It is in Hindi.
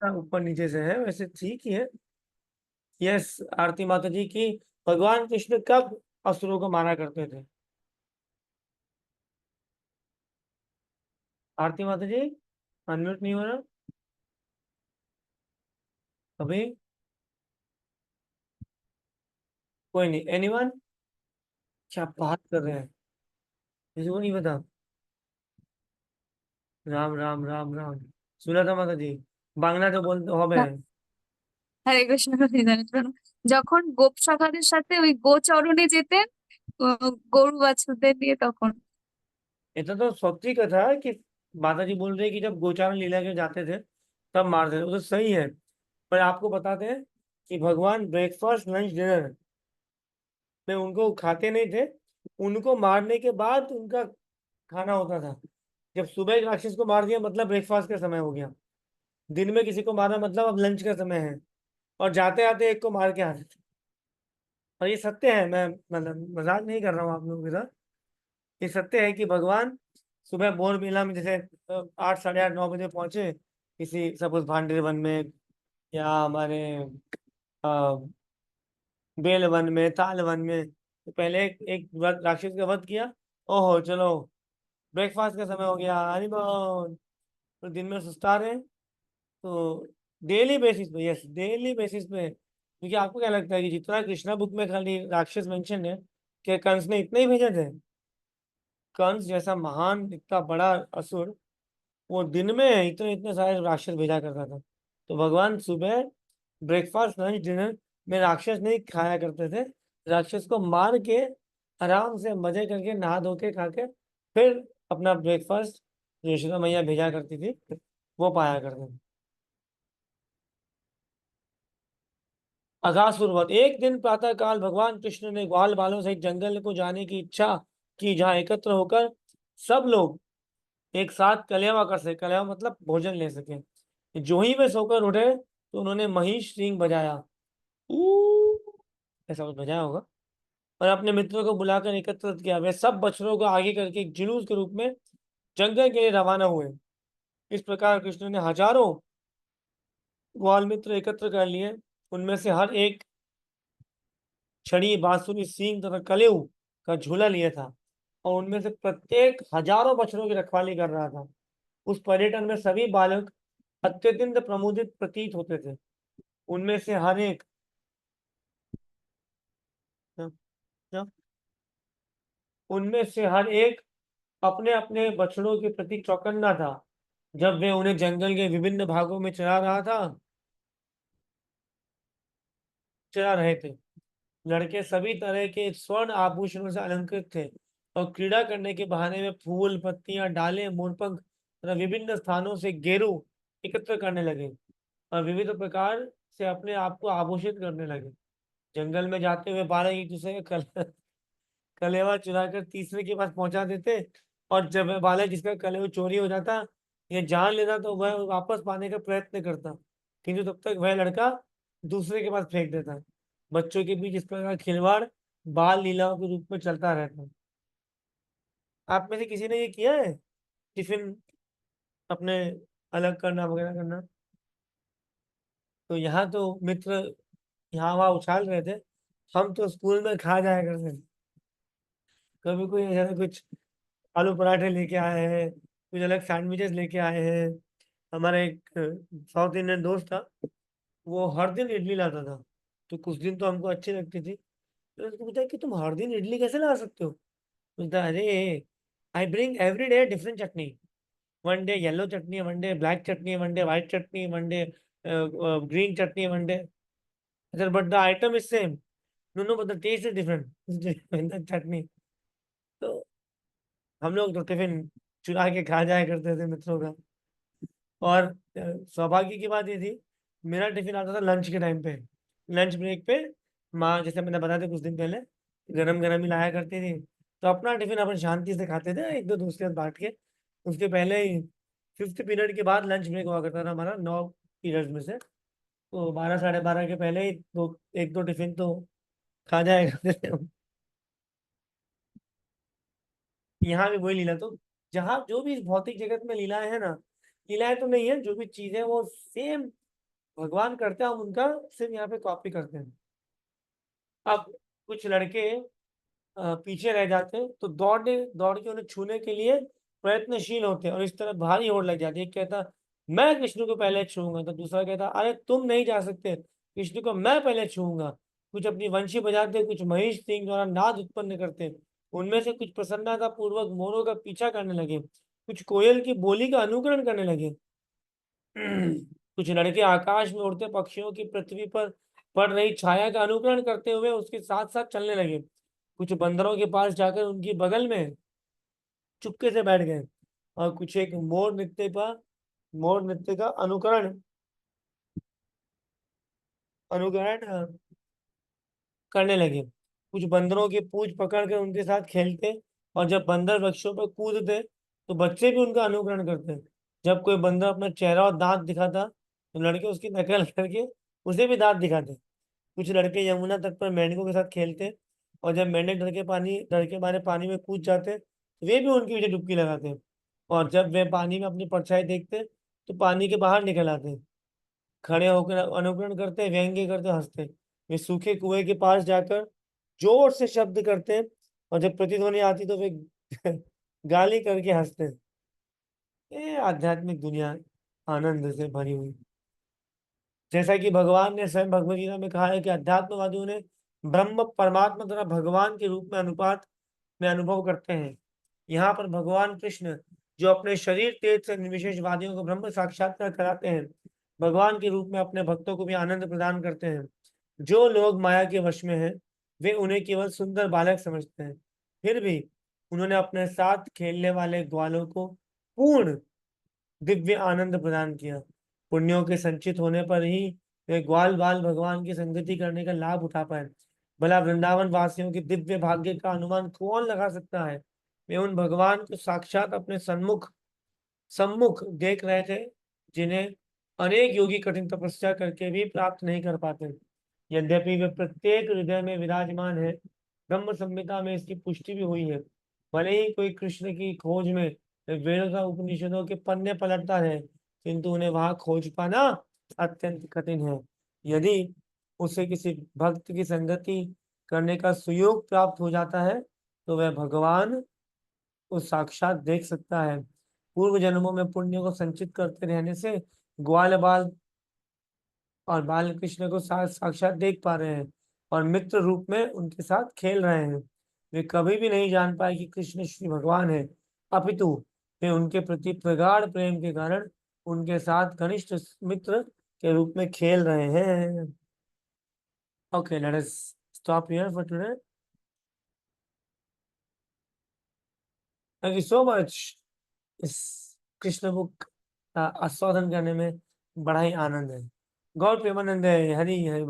ऊपर नीचे से है, वैसे ठीक ही है। यस, आरती माता जी की। भगवान कृष्ण कब असुरों को मारा करते थे? आरती माता जी, अनम्यूट नहीं हो रहा अभी। कोई नहीं, एनीवन? क्या बात कर रहे हैं, किसी को नहीं पता? राम राम राम राम। सुना था माता जी, বাংলা তো বলতে হবে। হরে কৃষ্ণ হরিদাস যখন গোপ সখাদের সাথে ওই গোচরণে যেতেন, গরু বাছুরদের নিয়ে তখন। ये तो सच्ची कथा है कि माता जी बोल रहे हैं कि जब गोचारण लीला के जाते थे तब मारते थे, वो तो सही है। पर आपको बताते हैं कि भगवान ब्रेकफास्ट लंच डिनर में उनको खाते नहीं थे। उनको मारने के बाद उनका खाना होता था। जब सुबह एक राक्षस को मार दिया मतलब ब्रेकफास्ट का समय हो गया। दिन में किसी को मारा मतलब अब लंच का समय है। और जाते आते एक को मार के आते थे। और ये सत्य है, मैं मतलब मजाक नहीं कर रहा हूँ आप लोगों के साथ। ये सत्य है कि भगवान सुबह भोर मेला में जैसे 8, 8:30, 9 बजे पहुंचे किसी सपोज भांडे वन में, या हमारे अ, बेल वन में, ताल वन में, तो पहले एक राक्षस का वध किया। ओहो चलो, ब्रेकफास्ट का समय हो गया, हरी बोल। तो दिन में सुस्ता रहे। तो डेली बेसिस पे, यस डेली बेसिस पे, क्योंकि आपको क्या लगता है कि जितना कृष्णा बुक में खाली राक्षस मेंशन है, कि कंस ने इतने ही भेजे थे? कंस जैसा महान इतना बड़ा असुर, वो दिन में इतने इतने सारे राक्षस भेजा करता था। तो भगवान सुबह ब्रेकफास्ट लंच डिनर में राक्षस नहीं खाया करते थे। राक्षस को मार के आराम से मजे करके नहा धो के खा के फिर अपना ब्रेकफास्ट यशोदा मैया भेजा करती थी, वो पाया करते थे। अगासुरवध। एक दिन प्रातः काल भगवान कृष्ण ने ग्वाल बालों सहित जंगल को जाने की इच्छा की, जहाँ एकत्र होकर सब लोग एक साथ कलेवा कर सके। कलेवा मतलब भोजन ले सके। जो ही वे सोकर उठे तो उन्होंने महिष सींग बजाया। ऊ, ऐसा कुछ बजाया होगा। और अपने मित्रों को बुलाकर एकत्रित किया। वे सब बछड़ों को आगे करके एक जुलूस के रूप में जंगल के लिए रवाना हुए। इस प्रकार कृष्ण ने हजारों ग्वाल मित्र एकत्र कर लिए। उनमें से हर एक छड़ी, बांसुरी, सींग तथा कलेऊ का झूला लिया था, और उनमें से प्रत्येक हजारों बछड़ों की रखवाली कर रहा था। उस पर्यटन में सभी बालक अत्यंत प्रमुदित प्रतीत होते थे। उनमें से हर एक उनमें से हर एक अपने अपने बछड़ों के प्रति चौकन्ना था। जब वे उन्हें जंगल के विभिन्न भागों में चरा रहे थे। लड़के सभी तरह के स्वर्ण आभूषणों से अलंकृत थे, और क्रीड़ा करने के बहाने में फूल, पत्तियां, डालें, मोरपंख तथा विभिन्न स्थानों से गेरू एकत्र करने लगे, और विविध प्रकार से अपने आप को आभूषित करने लगे। जंगल में जाते हुए बालक एक दूसरे का कलेवा चुरा कर तीसरे के पास पहुंचा देते। और जब वह बालक जिसका कलेवा चोरी हो जाता या जान लेता तो वह वापस पाने का प्रयत्न करता, किंतु तब तक वह लड़का दूसरे के पास फेंक देता। बच्चों के बीच इस प्रकार खिलवाड़ बाल लीलाओं के रूप में चलता रहता। आप में से किसी ने ये किया है, टिफिन अपने अलग करना वगैरह करना? तो यहाँ तो मित्र यहाँ वहाँ उछाल रहे थे, हम तो स्कूल में खा जाया करते थे। कभी कोई ऐसा कुछ आलू पराठे लेके आए हैं, कुछ अलग सैंडविचेस लेके आए हैं। हमारा एक साउथ इंडियन दोस्त था, वो हर दिन इडली लाता था। तो कुछ दिन तो हमको अच्छी लगती थी। तो उसको पूछा कि तुम हर दिन इडली कैसे ला सकते हो? बोलता, अरे I bring every day different chutney. One day yellow chutney, one day black chutney, one day white chutney, one day green chutney, one day, but the item is same. No no, but the taste is different chutney. तो हम लोग तो टिफिन चुरा के खा जाया करते थे मित्रों का। और सौभाग्य की बात ये थी, मेरा टिफिन आता था लंच के टाइम पे। लंच ब्रेक पे माँ, जैसे मैंने बताया था कुछ दिन पहले, गरम गरम ही लाया करती थी। तो अपना टिफिन अपन शांति से खाते थे एक दो दोस्त के साथ बांट के। उसके पहले ही फिफ्थ पीरियड के बाद लंच ब्रेक हुआ करता था हमारा, 9 पीरियड में से। तो 12, 12:30 के पहले ही दो एक दो टिफिन तो खा जाया करते थे हम। यहाँ भी वही लीला। तो जहाँ जो भी इस भौतिक जगत में लीलाएं है ना, लीलाएं तो नहीं है, जो भी चीज है वो सेम भगवान करते हैं, हम उनका सिर्फ यहाँ पे कॉपी करते हैं। अब कुछ लड़के पीछे रह जाते हैं तो दौड़ के उन्हें छूने के लिए प्रयत्नशील होते हैं, और इस तरह भारी होड़ लग जाती है। एक कहता मैं कृष्ण को पहले छूऊंगा, तो दूसरा कहता अरे तुम नहीं जा सकते, कृष्ण को मैं पहले छूऊंगा। कुछ अपनी वंशी बजाते, कुछ महेश सिंह द्वारा नाद उत्पन्न करते। उनमें से कुछ प्रसन्नता पूर्वक मोरों का पीछा करने लगे, कुछ कोयल की बोली का अनुकरण करने लगे। कुछ लड़के आकाश में उड़ते पक्षियों की पृथ्वी पर पड़ रही छाया का अनुकरण करते हुए उसके साथ साथ चलने लगे। कुछ बंदरों के पास जाकर उनकी बगल में चुपके से बैठ गए, और कुछ एक मोर नृत्य का अनुकरण अनुकरण करने लगे। कुछ बंदरों की पूंछ पकड़ कर उनके साथ खेलते, और जब बंदर वृक्षों पर कूदते तो बच्चे भी उनका अनुकरण करते। जब कोई बंदर अपना चेहरा और दांत दिखाता तो लड़के उसकी नकल करके उसे भी दांत दिखाते। कुछ लड़के यमुना तट पर मेंढकों के साथ खेलते, और जब मेंढक डर के मारे पानी में कूद जाते तो वे भी उनके पीछे डुबकी लगाते, और जब वे पानी में अपनी परछाई देखते तो पानी के बाहर निकल आते। खड़े होकर अनुकरण करते, व्यंग्य करते, हंसते। वे सूखे कुएं के पास जाकर जोर से शब्द करते, और जब प्रतिध्वनि आती तो वे गाली करके हंसते। ये आध्यात्मिक दुनिया आनंद से भरी हुई। जैसा कि भगवान ने स्वयं भगवद गीता में कहा है कि अध्यात्मवादियों ने ब्रह्म परमात्मा तथा भगवान के रूप में अनुपात में अनुभव करते हैं। यहाँ पर भगवान कृष्ण जो अपने शरीर तेज से निर्विशेषवादियों को ब्रह्म साक्षात्कार कराते हैं, भगवान के रूप में अपने भक्तों को भी आनंद प्रदान करते हैं। जो लोग माया के वश में हैं वे उन्हें केवल सुंदर बालक समझते हैं, फिर भी उन्होंने अपने साथ खेलने वाले ग्वालों को पूर्ण दिव्य आनंद प्रदान किया। पुण्यों के संचित होने पर ही वे ग्वाल बाल भगवान की संगति करने का लाभ उठा पाए। भला वृंदावन वासियों के दिव्य भाग्य का अनुमान कौन लगा सकता है। वे उन भगवान को साक्षात अपने सम्मुख देख रहे थे, जिन्हें अनेक योगी कठिन तपस्या करके भी प्राप्त नहीं कर पाते। यद्यपि वे प्रत्येक हृदय में विराजमान है, ब्रह्म संहिता में इसकी पुष्टि भी हुई है। भले ही कोई कृष्ण की खोज में वेदों तथा उपनिषदों के पन्ने पलटता है, किंतु उन्हें वहां खोज पाना अत्यंत कठिन है। यदि उसे किसी भक्त की संगति करने का सुयोग प्राप्त हो जाता है तो वह भगवान को साक्षात देख सकता है। पूर्व जन्मों में पुण्य को संचित करते रहने से ग्वाल बाल और बाल कृष्ण को साक्षात देख पा रहे हैं, और मित्र रूप में उनके साथ खेल रहे हैं। वे कभी भी नहीं जान पाए कि कृष्ण श्री भगवान है, अपितु वे उनके प्रति प्रगाढ़ प्रेम के कारण उनके साथ घनिष्ठ मित्र के रूप में खेल रहे हैं। Okay, let us stop here for today. Thank you so much. इस कृष्ण बुक का आस्वादन करने में बड़ा ही आनंद है। गौर प्रेमानंद है। हरि हरि।